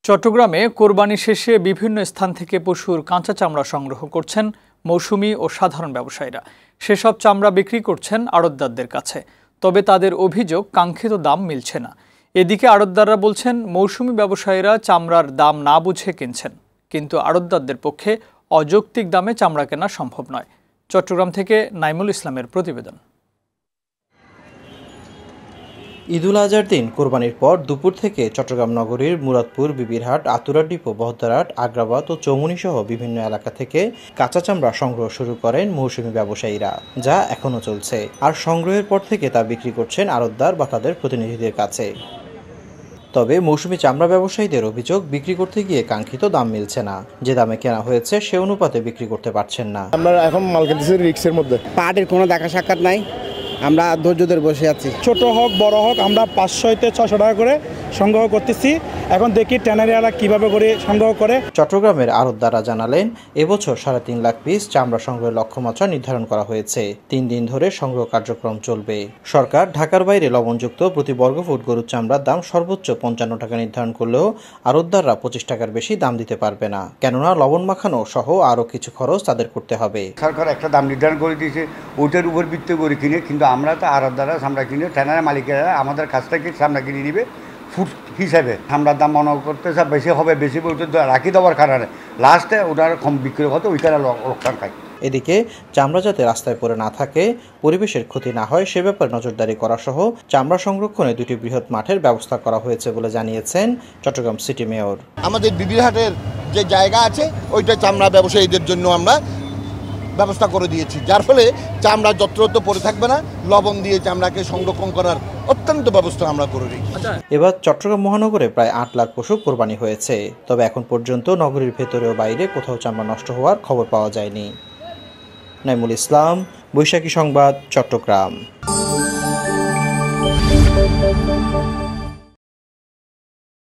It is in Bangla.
চট্টগ্রামে কোরবানি শেষে বিভিন্ন স্থান থেকে পশুর কাঁচা চামড়া সংগ্রহ করছেন মৌসুমি ও সাধারণ ব্যবসায়ীরা। সেসব চামড়া বিক্রি করছেন আড়তদারদের কাছে, তবে তাদের অভিযোগ কাঙ্ক্ষিত দাম মিলছে না। এদিকে আড়তদাররা বলছেন মৌসুমি ব্যবসায়ীরা চামড়ার দাম না বুঝে কিনছেন, কিন্তু আড়তদারদের পক্ষে অযৌক্তিক দামে চামড়া কেনা সম্ভব নয়। চট্টগ্রাম থেকে নাইমুল ইসলামের প্রতিবেদন। ঈদুল আজহার দিন কোরবানির পর দুপুর থেকে চট্টগ্রাম নগরীর মুরাদপুর, বিবিরহাট, আতুরা ডিপো, বহদ্দারহাট, আগ্রাবাদ ও চৌমুহনী সহ বিভিন্ন এলাকা থেকে কাঁচা চামড়া সংগ্রহ শুরু করেন মৌসুমি ব্যবসায়ীরা, যা এখনও চলছে। আর সংগ্রহের পর থেকে তা বিক্রি করছেন আড়তদার বা তাদের প্রতিনিধিদের কাছে। তবে মৌসুমি চামড়া ব্যবসায়ীদের অভিযোগ, বিক্রি করতে গিয়ে কাঙ্ক্ষিত দাম মিলছে না। যে দামে কেনা হয়েছে সে অনুপাতে বিক্রি করতে পারছেন না। আমরা এখন মাল কিনতেছি রিক্সের মধ্যে, পার্টির কোনো দেখা সাক্ষাৎ নাই, আমরা ধৈর্য ধরে বসে আছি। ছোট হোক বড় হোক আমরা 500 থেকে 600 টাকা করে সংগ্রহ করতেছি। এখন দেখি ট্যানারিয়ালা কিভাবে করে সংগ্রহ করে। চট্টগ্রামের আড়তদাররা জানালেন, এবছর 3.5 লাখ পিস চামড়া সংগ্রহের লক্ষ্যমাত্রা নির্ধারণ করা হয়েছে। 3 দিন ধরে সংগ্রহ কার্যক্রম চলবে। সরকার ঢাকার বাইরে লবণযুক্ত প্রতি বর্গফুট গরুর চামড়ার দাম সর্বোচ্চ 55 টাকা নির্ধারণ করলেও আড়তদাররা 25 টাকার বেশি দাম দিতে পারবে না, কেননা লবণ মাখানো সহ আরও কিছু খরচ তাদের করতে হবে। সরকার একটা দাম নির্ধারণ করে দিয়েছে, ওটার উপর ভিত্তি করে কিনে, কিন্তু আমরা তো আড়তদাররা চামড়া কিনে, ট্যানারি মালিকেরা আমাদের কাছ থেকে চামড়া কিনে নিবে ফুট হিসাবে। চামড়ার দাম মনে করতে বেশি হবে, বেশি বলতে রাখি দেওয়ার কারণে লাস্টে ওটার কম বিক্রি হতো, ওইখানে লোকসান খায়। এদিকে চামড়া যাতে রাস্তায় পড়ে না থাকে, পরিবেশের ক্ষতি না হয় সে ব্যাপারে নজরদারি করা সহ চামড়া সংরক্ষণে 2টি বৃহৎ মাঠের ব্যবস্থা করা হয়েছে বলে জানিয়েছেন চট্টগ্রাম সিটি মেয়র। আমাদের বিবিরহাটের যে জায়গা আছে ওইটা চামড়া ব্যবসায়ীদের জন্য আমরা ব্যবস্থা করে দিয়েছি, যার ফলে চামড়া যত্রতর পড়ে থাকবে না। লবণ দিয়ে চামড়াকে সংরক্ষণ করার অত্যন্ত ব্যবস্থা আমরা করে দিই। এবার চট্টগ্রাম মহানগরে প্রায় 8 লাখ পশু কোরবানি হয়েছে, তবে এখন পর্যন্ত নগরীর ভেতরে ও বাইরে কোথাও চামড়া নষ্ট হওয়ার খবর পাওয়া যায়নি। নাইমুল ইসলাম, বৈশাখী সংবাদ, চট্টগ্রাম।